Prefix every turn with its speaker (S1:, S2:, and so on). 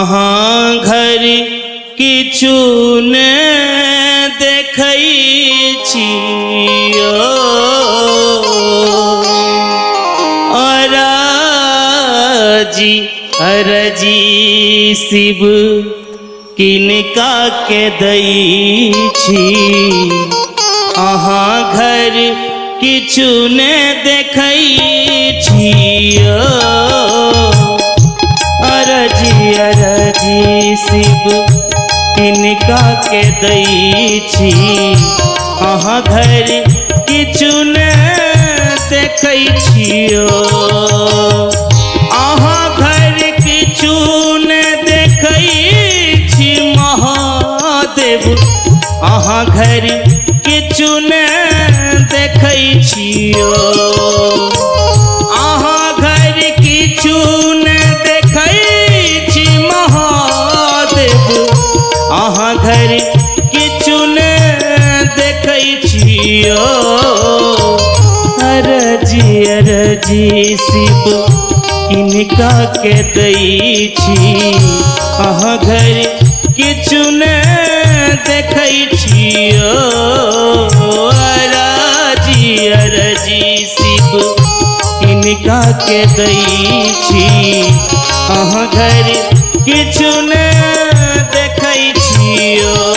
S1: अहाँ घर किछु ने देखै छियो अरजी शिव किनका के दै छी अहाँ घर किछु ने देखै छियो अरजी शिव किनका के दै छी अहाँ घर किछु ने देखै छियो अहाँ घर किछु ने देखै छी महादेव अहाँ घर किछु ने देखै छियो अहाँ घर किछु ने देखै छी महादेव अहाँ घर किछु ने देखै छियो अरजी शिव किनका के दै छी अहाँ घर किछु ने देखै छियो अरजी शिव किनका के दै छी अहाँ घर किछु ने देखै छियो।